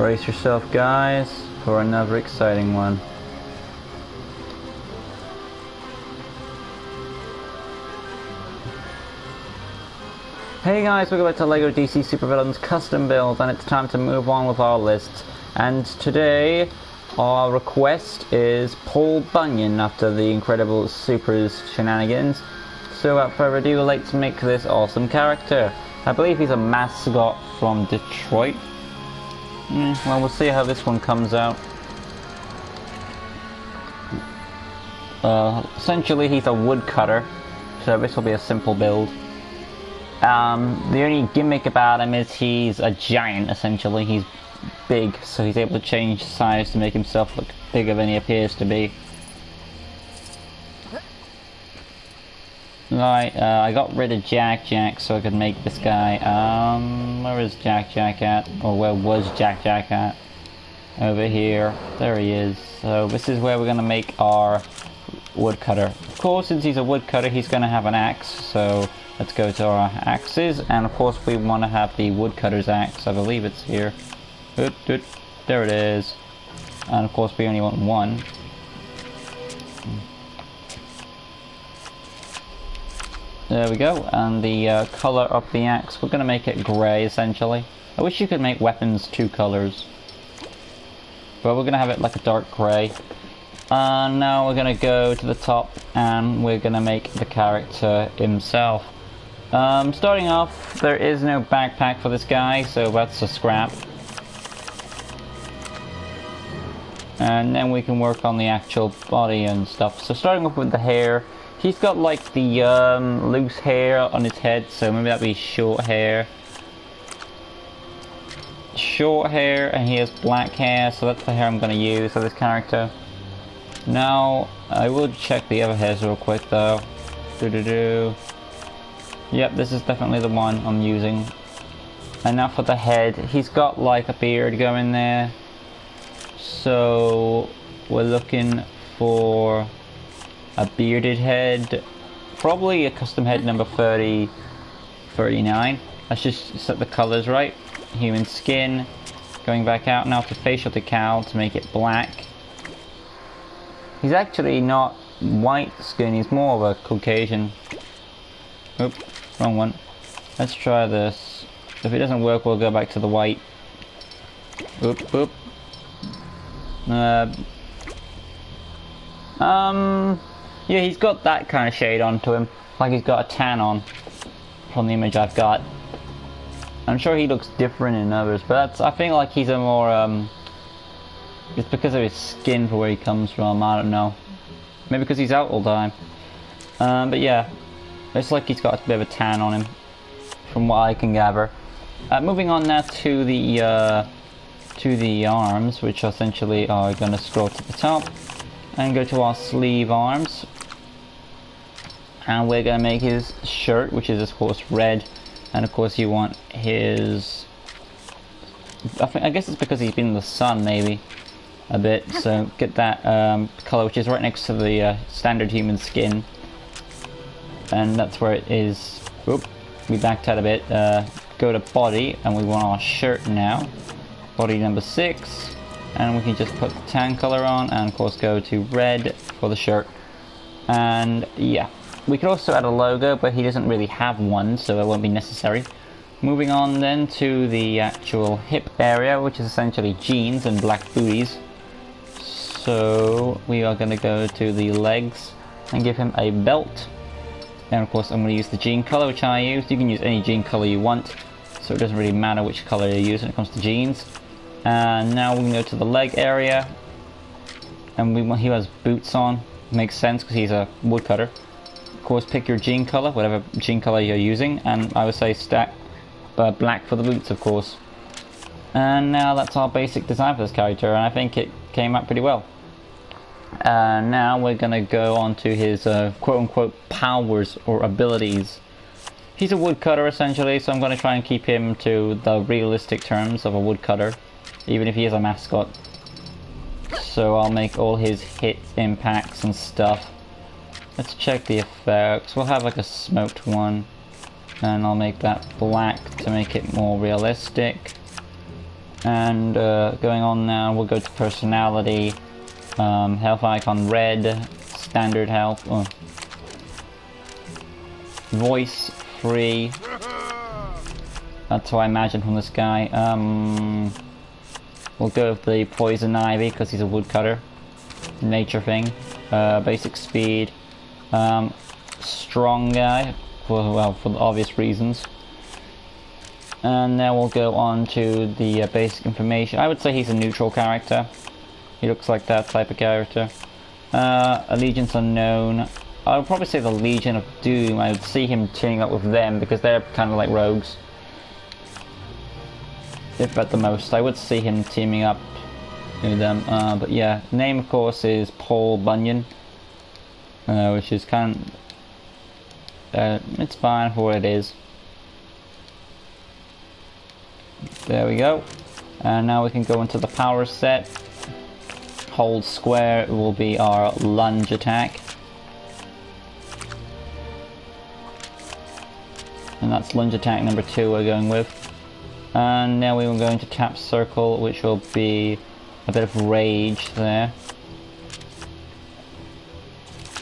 Brace yourself, guys, for another exciting one. Hey guys, welcome back to LEGO DC Supervillains Custom Builds, and it's time to move on with our list. And today, our request is Paul Bunyan after the Incredible Supers shenanigans. So without further ado, let's make this awesome character. I believe he's a mascot from Detroit. Well, we'll see how this one comes out. Essentially, he's a woodcutter, so this will be a simple build. The only gimmick about him is he's a giant, essentially. He's big, so he's able to change size to make himself look bigger than he appears to be. Right, I got rid of Jack so I could make this guy. Where is Jack at? Or where was Jack at? Over here. There he is. So this is where we're going to make our woodcutter. Of course, since he's a woodcutter, he's going to have an axe, so let's go to our axes, and of course we want to have the woodcutter's axe. I believe it's here. There it is. And of course we only want one. There we go. And the color of the axe, we're going to make it grey, essentially. I wish you could make weapons two colors, but we're going to have it like a dark grey. And now we're going to go to the top, and we're going to make the character himself. Starting off, there is no backpack for this guy, so that's a scrap. And then we can work on the actual body and stuff. So starting off with the hair, he's got like the loose hair on his head, so maybe that'd be short hair. Short hair, and he has black hair, so that's the hair I'm going to use for this character. Now, I will check the other hairs real quick though. Yep, this is definitely the one I'm using. And now for the head, he's got like a beard going there. So we're looking for a bearded head. Probably a custom head number 39. Let's just set the colors right. Human skin. Going back out now to facial decal to make it black. He's actually not white skin, he's more of a Caucasian. Oops. Wrong one. Let's try this. If it doesn't work, we'll go back to the white. Oop. Yeah, he's got that kind of shade onto him, like he's got a tan on from the image I've got. I'm sure he looks different in others, but I think like he's a more it's because of his skin for where he comes from. I don't know. Maybe because he's out all the time. But yeah. Looks like he's got a bit of a tan on him, from what I can gather. Moving on now to the arms, which essentially are going to scroll to the top and go to our sleeve arms. And we're going to make his shirt, which is of course red, and of course you want his. I guess it's because he's been in the sun, maybe a bit. So get that color, which is right next to the standard human skin. And that's where it is. Oop, we backed out a bit. Go to body, and we want our shirt now. Body number 6. And we can just put the tan color on, and of course go to red for the shirt. And yeah, we could also add a logo, but he doesn't really have one, so it won't be necessary. Moving on then to the actual hip area, which is essentially jeans and black booties. So we are going to go to the legs and give him a belt. And of course I'm going to use the jean color, which I used. You can use any jean color you want, so it doesn't really matter which color you use when it comes to jeans. And now we can go to the leg area, and he has boots on. Makes sense because he's a woodcutter. Of course, pick your jean color, whatever jean color you're using, and I would say stack black for the boots, of course. And now that's our basic design for this character, and I think it came out pretty well. Now we're going to go on to his quote-unquote powers or abilities. He's a woodcutter essentially, so I'm going to try and keep him to the realistic terms of a woodcutter, even if he is a mascot. So I'll make all his hits, impacts and stuff. Let's check the effects. We'll have like a smoked one, and I'll make that black to make it more realistic. And going on now, we'll go to personality. Health icon red, standard health. Oh. Voice free. That's what I imagine from this guy. We'll go with the poison ivy because he's a woodcutter. Nature thing. Basic speed. Strong guy. For the obvious reasons. And now we'll go on to the basic information. I would say he's a neutral character. He looks like that type of character. Allegiance unknown. I would probably say the Legion of Doom. I would see him teaming up with them because they're kind of like rogues. If at the most. I would see him teaming up with them. But yeah, name of course is Paul Bunyan. Which is kind of... it's fine for what it is. There we go. And now we can go into the power set. Hold square will be our lunge attack. And that's lunge attack number 2 we're going with. And now we will go into tap circle, which will be a bit of rage there.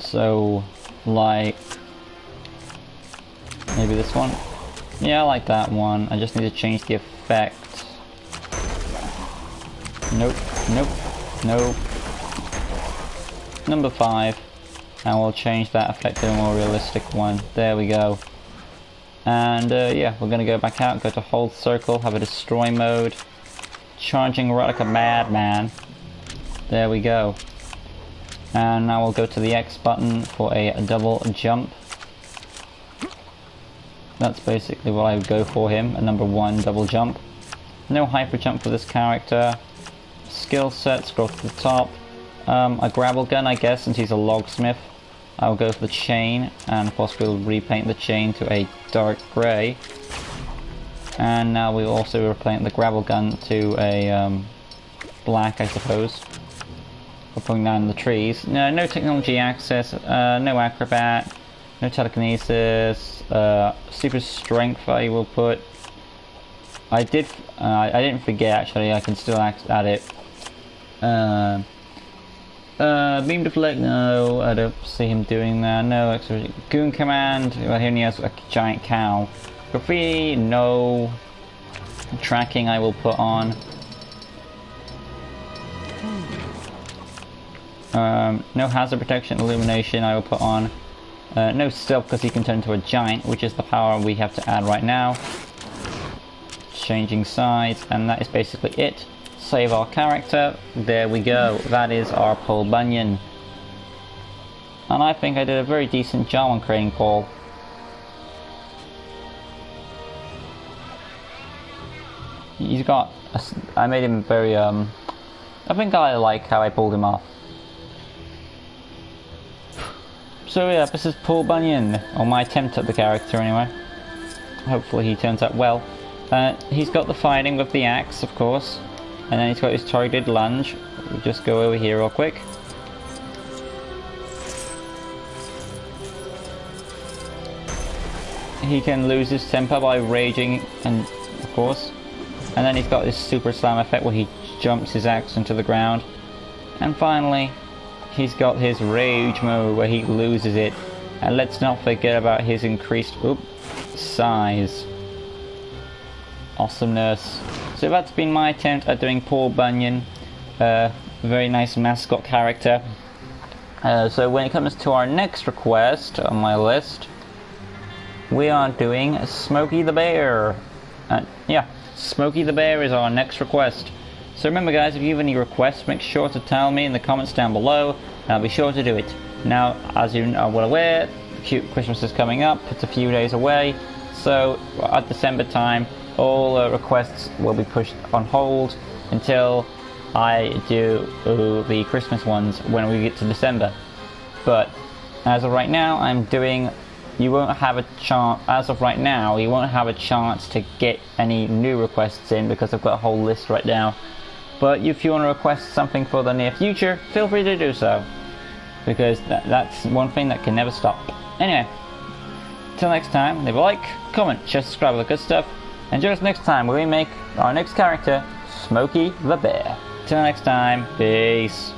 So, like... maybe this one? Yeah, I like that one. I just need to change the effect. Nope, nope, nope. Number 5. And we'll change that effect to a more realistic one. There we go. And yeah, we're going to go back out, go to hold circle, have a destroy mode. Charging right like a madman. There we go. And now we'll go to the X button for a double jump. That's basically what I would go for him, a number 1 double jump. No hyper jump for this character. Skill set, scroll to the top. A grapple gun, I guess, since he's a logsmith. I'll go for the chain, and of course we'll repaint the chain to a dark grey. And now we'll also repaint the grapple gun to a black, I suppose. For putting down the trees. No technology access, no acrobat, no telekinesis, super strength I will put. I didn't forget actually, I can still add it. Beam deflect, no, I don't see him doing that. No, extra goon command, well, he only has a giant cow. Graffiti, no. Tracking I will put on. No hazard protection, illumination I will put on. No stealth because he can turn into a giant, which is the power we have to add right now. Changing sides, and that is basically it. Save our character. There we go. That is our Paul Bunyan. And I think I did a very decent job on creating Paul. He's got... I made him very... I think I like how I pulled him off. So yeah, this is Paul Bunyan, or my attempt at the character anyway. Hopefully he turns out well. He's got the fighting with the axe, of course. And then he's got his targeted lunge. We'll just go over here real quick. He can lose his temper by raging, and of course. And then he's got this super slam effect where he jumps his axe into the ground. And finally, he's got his rage mode where he loses it. And let's not forget about his increased size. Awesomeness. So that's been my attempt at doing Paul Bunyan. Very nice mascot character. So when it comes to our next request on my list, we are doing Smokey the Bear. Yeah, Smokey the Bear is our next request. So remember guys, if you have any requests, make sure to tell me in the comments down below, and I'll be sure to do it. Now, as you are well aware, Christmas is coming up, it's a few days away, so at December time, all requests will be pushed on hold until I do the Christmas ones when we get to December. But as of right now, you won't have a chance. As of right now, you won't have a chance to get any new requests in because I've got a whole list right now. But if you want to request something for the near future, feel free to do so, because that's one thing that can never stop. Anyway, till next time, leave a like, comment, share, subscribe, all the good stuff. And join us next time where we make our next character, Smokey the Bear. Till next time, peace.